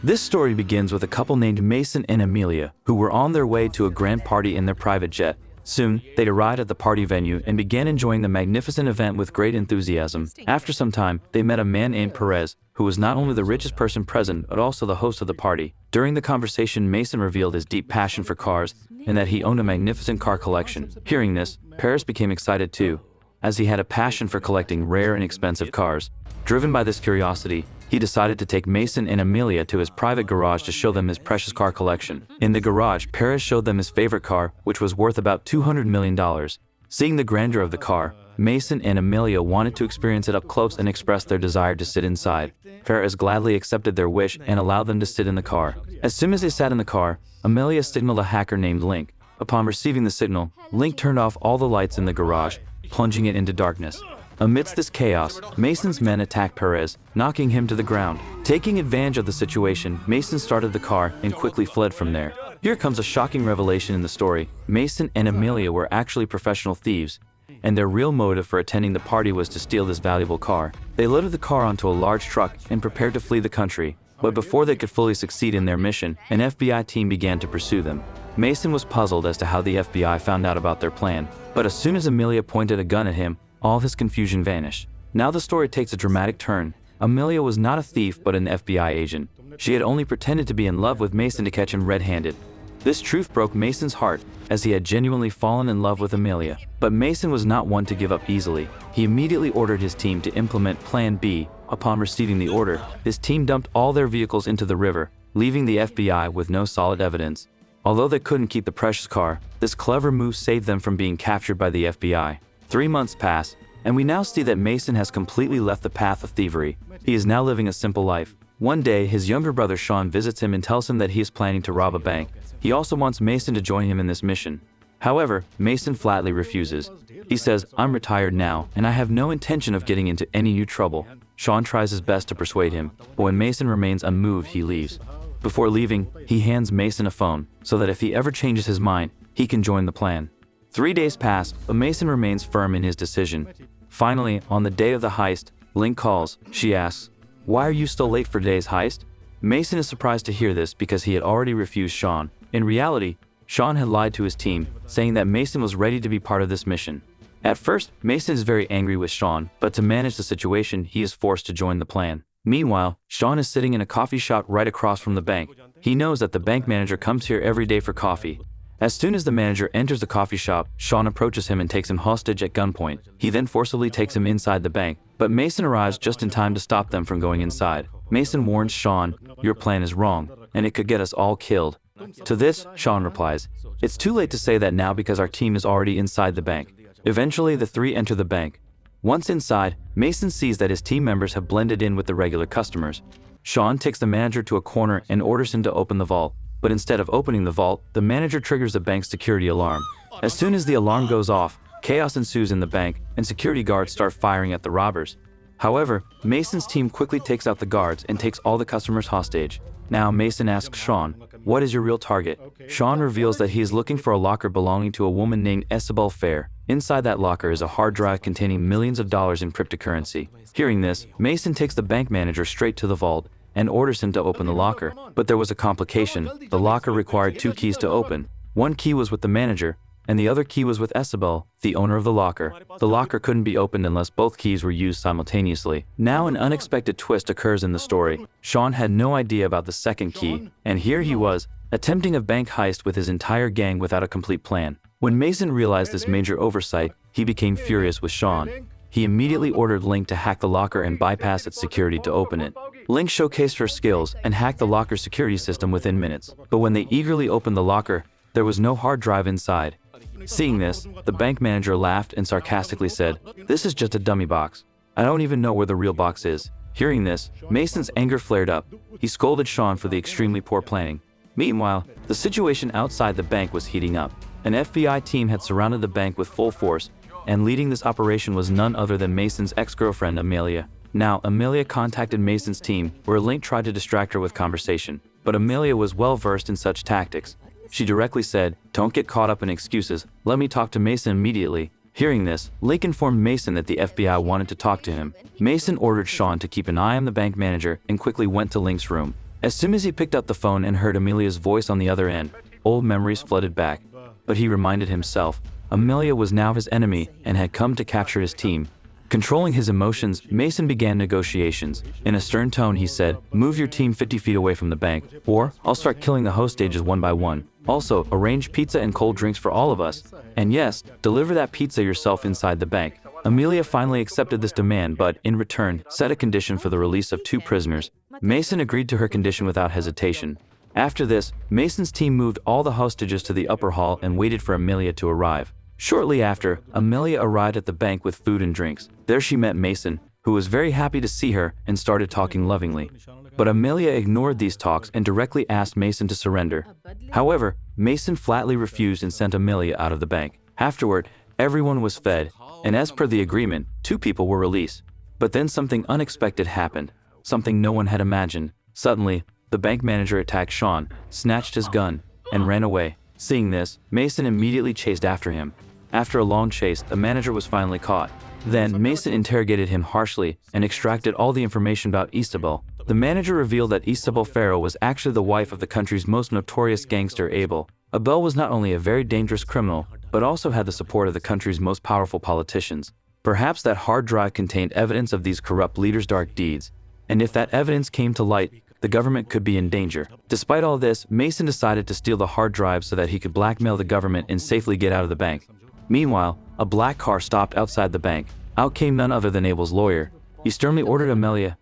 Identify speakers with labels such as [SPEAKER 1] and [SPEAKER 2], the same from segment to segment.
[SPEAKER 1] This story begins with a couple named Mason and Amelia, who were on their way to a grand party in their private jet. Soon, they arrived at the party venue and began enjoying the magnificent event with great enthusiasm. After some time, they met a man named Perez, who was not only the richest person present but also the host of the party. During the conversation, Mason revealed his deep passion for cars and that he owned a magnificent car collection. Hearing this, Perez became excited too, as he had a passion for collecting rare and expensive cars. Driven by this curiosity, he decided to take Mason and Amelia to his private garage to show them his precious car collection. In the garage, Perez showed them his favorite car, which was worth about $200 million. Seeing the grandeur of the car, Mason and Amelia wanted to experience it up close and expressed their desire to sit inside. Perez gladly accepted their wish and allowed them to sit in the car. As soon as they sat in the car, Amelia signaled a hacker named Link. Upon receiving the signal, Link turned off all the lights in the garage, plunging it into darkness. Amidst this chaos, Mason's men attacked Perez, knocking him to the ground. Taking advantage of the situation, Mason started the car and quickly fled from there. Here comes a shocking revelation in the story. Mason and Amelia were actually professional thieves, and their real motive for attending the party was to steal this valuable car. They loaded the car onto a large truck and prepared to flee the country. But before they could fully succeed in their mission, an FBI team began to pursue them. Mason was puzzled as to how the FBI found out about their plan, but as soon as Amelia pointed a gun at him, all his confusion vanished. Now the story takes a dramatic turn. Amelia was not a thief but an FBI agent. She had only pretended to be in love with Mason to catch him red-handed. This truth broke Mason's heart, as he had genuinely fallen in love with Amelia. But Mason was not one to give up easily. He immediately ordered his team to implement Plan B. Upon receiving the order, his team dumped all their vehicles into the river, leaving the FBI with no solid evidence. Although they couldn't keep the precious car, this clever move saved them from being captured by the FBI. 3 months pass, and we now see that Mason has completely left the path of thievery. He is now living a simple life. One day, his younger brother Sean visits him and tells him that he is planning to rob a bank. He also wants Mason to join him in this mission. However, Mason flatly refuses. He says, "I'm retired now, and I have no intention of getting into any new trouble." Sean tries his best to persuade him, but when Mason remains unmoved, he leaves. Before leaving, he hands Mason a phone, so that if he ever changes his mind, he can join the plan. 3 days pass, but Mason remains firm in his decision. Finally, on the day of the heist, Link calls. She asks, "Why are you still late for today's heist?" Mason is surprised to hear this because he had already refused Sean. In reality, Sean had lied to his team, saying that Mason was ready to be part of this mission. At first, Mason is very angry with Sean, but to manage the situation, he is forced to join the plan. Meanwhile, Sean is sitting in a coffee shop right across from the bank. He knows that the bank manager comes here every day for coffee. As soon as the manager enters the coffee shop, Sean approaches him and takes him hostage at gunpoint. He then forcibly takes him inside the bank, but Mason arrives just in time to stop them from going inside. Mason warns Sean, "Your plan is wrong, and it could get us all killed." To this, Sean replies, "It's too late to say that now because our team is already inside the bank." Eventually, the three enter the bank. Once inside, Mason sees that his team members have blended in with the regular customers. Sean takes the manager to a corner and orders him to open the vault. But instead of opening the vault, the manager triggers the bank's security alarm. As soon as the alarm goes off, chaos ensues in the bank, and security guards start firing at the robbers. However, Mason's team quickly takes out the guards and takes all the customers hostage. Now Mason asks Sean, "What is your real target?" Sean reveals that he is looking for a locker belonging to a woman named Isabel Fair. Inside that locker is a hard drive containing millions of dollars in cryptocurrency. Hearing this, Mason takes the bank manager straight to the vault and orders him to open the locker. But there was a complication. The locker required 2 keys to open. One key was with the manager, and the other key was with Isabel, the owner of the locker. The locker couldn't be opened unless both keys were used simultaneously. Now an unexpected twist occurs in the story. Sean had no idea about the second key, and here he was, attempting a bank heist with his entire gang without a complete plan. When Mason realized this major oversight, he became furious with Sean. He immediately ordered Link to hack the locker and bypass its security to open it. Link showcased her skills and hacked the locker's security system within minutes. But when they eagerly opened the locker, there was no hard drive inside. Seeing this, the bank manager laughed and sarcastically said, "This is just a dummy box. I don't even know where the real box is." Hearing this, Mason's anger flared up. He scolded Sean for the extremely poor planning. Meanwhile, the situation outside the bank was heating up. An FBI team had surrounded the bank with full force, and leading this operation was none other than Mason's ex-girlfriend, Amelia. Now, Amelia contacted Mason's team, where Link tried to distract her with conversation. But Amelia was well versed in such tactics. She directly said, "Don't get caught up in excuses. Let me talk to Mason immediately." Hearing this, Link informed Mason that the FBI wanted to talk to him. Mason ordered Sean to keep an eye on the bank manager and quickly went to Link's room. As soon as he picked up the phone and heard Amelia's voice on the other end, old memories flooded back. But he reminded himself, Amelia was now his enemy and had come to capture his team. Controlling his emotions, Mason began negotiations. In a stern tone, he said, "Move your team 50 feet away from the bank, or I'll start killing the hostages one by one. Also, arrange pizza and cold drinks for all of us. And yes, deliver that pizza yourself inside the bank." Amelia finally accepted this demand but, in return, set a condition for the release of 2 prisoners. Mason agreed to her condition without hesitation. After this, Mason's team moved all the hostages to the upper hall and waited for Amelia to arrive. Shortly after, Amelia arrived at the bank with food and drinks. There she met Mason, who was very happy to see her and started talking lovingly. But Amelia ignored these talks and directly asked Mason to surrender. However, Mason flatly refused and sent Amelia out of the bank. Afterward, everyone was fed, and as per the agreement, 2 people were released. But then something unexpected happened, something no one had imagined. Suddenly, the bank manager attacked Sean, snatched his gun, and ran away. Seeing this, Mason immediately chased after him. After a long chase, the manager was finally caught. Then, Mason interrogated him harshly and extracted all the information about Isabel. The manager revealed that Isabel Farrow was actually the wife of the country's most notorious gangster, Abel. Abel was not only a very dangerous criminal, but also had the support of the country's most powerful politicians. Perhaps that hard drive contained evidence of these corrupt leaders' dark deeds, and if that evidence came to light, the government could be in danger. Despite all this, Mason decided to steal the hard drive so that he could blackmail the government and safely get out of the bank. Meanwhile, a black car stopped outside the bank. Out came none other than Abel's lawyer. He sternly ordered Amelia,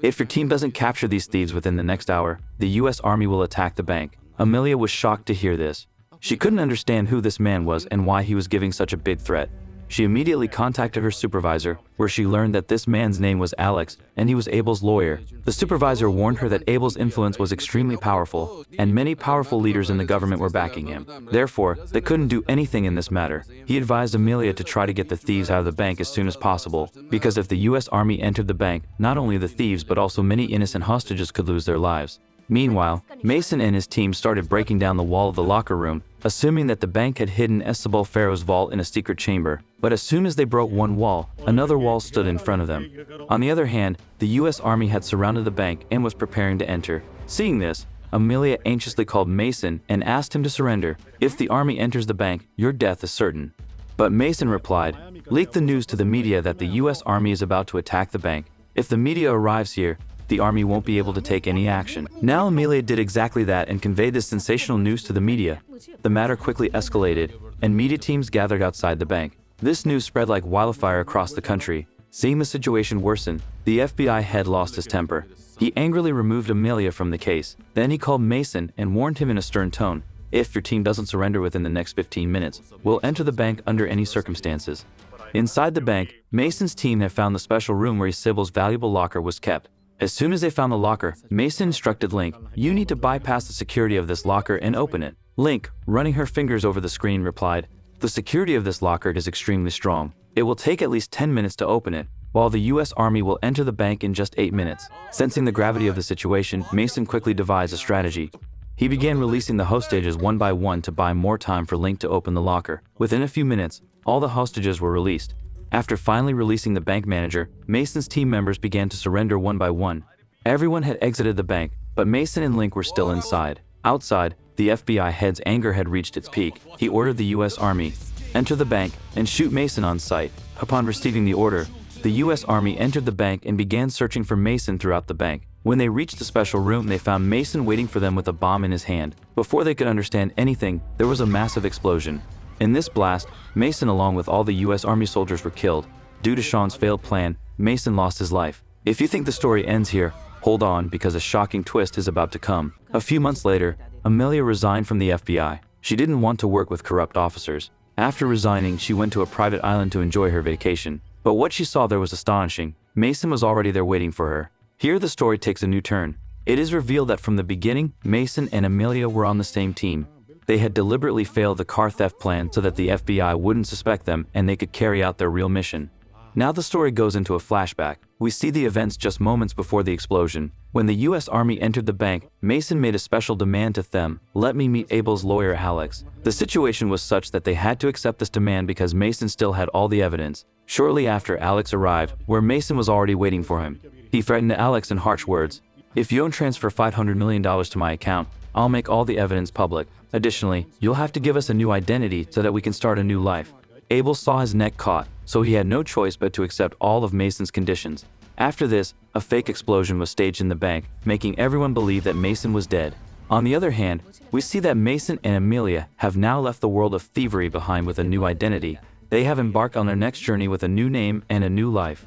[SPEAKER 1] "If your team doesn't capture these thieves within the next hour, the US Army will attack the bank." Amelia was shocked to hear this. She couldn't understand who this man was and why he was giving such a big threat. She immediately contacted her supervisor, where she learned that this man's name was Alex, and he was Abel's lawyer. The supervisor warned her that Abel's influence was extremely powerful, and many powerful leaders in the government were backing him. Therefore, they couldn't do anything in this matter. He advised Amelia to try to get the thieves out of the bank as soon as possible, because if the US Army entered the bank, not only the thieves but also many innocent hostages could lose their lives. Meanwhile, Mason and his team started breaking down the wall of the locker room, assuming that the bank had hidden Isabel Farrow's vault in a secret chamber. But as soon as they broke one wall, another wall stood in front of them. On the other hand, the US Army had surrounded the bank and was preparing to enter. Seeing this, Amelia anxiously called Mason and asked him to surrender. "If the army enters the bank, your death is certain." But Mason replied, "Leak the news to the media that the US Army is about to attack the bank. If the media arrives here, the army won't be able to take any action." Now Amelia did exactly that and conveyed this sensational news to the media. The matter quickly escalated, and media teams gathered outside the bank. This news spread like wildfire across the country. Seeing the situation worsen, the FBI head lost his temper. He angrily removed Amelia from the case. Then he called Mason and warned him in a stern tone, "If your team doesn't surrender within the next 15 minutes, we'll enter the bank under any circumstances." Inside the bank, Mason's team had found the special room where Sybil's valuable locker was kept. As soon as they found the locker, Mason instructed Link, "You need to bypass the security of this locker and open it." Link, running her fingers over the screen, replied, "The security of this locker is extremely strong. It will take at least 10 minutes to open it, while the US Army will enter the bank in just 8 minutes. Sensing the gravity of the situation, Mason quickly devised a strategy. He began releasing the hostages one by one to buy more time for Link to open the locker. Within a few minutes, all the hostages were released. After finally releasing the bank manager, Mason's team members began to surrender one by one. Everyone had exited the bank, but Mason and Link were still inside. Outside, the FBI head's anger had reached its peak. He ordered the US Army, "Enter the bank and shoot Mason on sight." Upon receiving the order, the US Army entered the bank and began searching for Mason throughout the bank. When they reached the special room, they found Mason waiting for them with a bomb in his hand. Before they could understand anything, there was a massive explosion. In this blast, Mason along with all the US Army soldiers were killed. Due to Sean's failed plan, Mason lost his life. If you think the story ends here, hold on, because a shocking twist is about to come. A few months later, Amelia resigned from the FBI. She didn't want to work with corrupt officers. After resigning, she went to a private island to enjoy her vacation. But what she saw there was astonishing. Mason was already there waiting for her. Here the story takes a new turn. It is revealed that from the beginning, Mason and Amelia were on the same team. They had deliberately failed the car theft plan so that the FBI wouldn't suspect them and they could carry out their real mission. Now the story goes into a flashback. We see the events just moments before the explosion. When the US Army entered the bank, Mason made a special demand to them, "Let me meet Abel's lawyer Alex." The situation was such that they had to accept this demand because Mason still had all the evidence. Shortly after, Alex arrived, where Mason was already waiting for him. He threatened Alex in harsh words, If you don't transfer $500 million to my account, I'll make all the evidence public. Additionally, you'll have to give us a new identity so that we can start a new life. Abel saw his neck caught, so he had no choice but to accept all of Mason's conditions. After this, a fake explosion was staged in the bank, making everyone believe that Mason was dead. On the other hand, we see that Mason and Amelia have now left the world of thievery behind with a new identity. They have embarked on their next journey with a new name and a new life.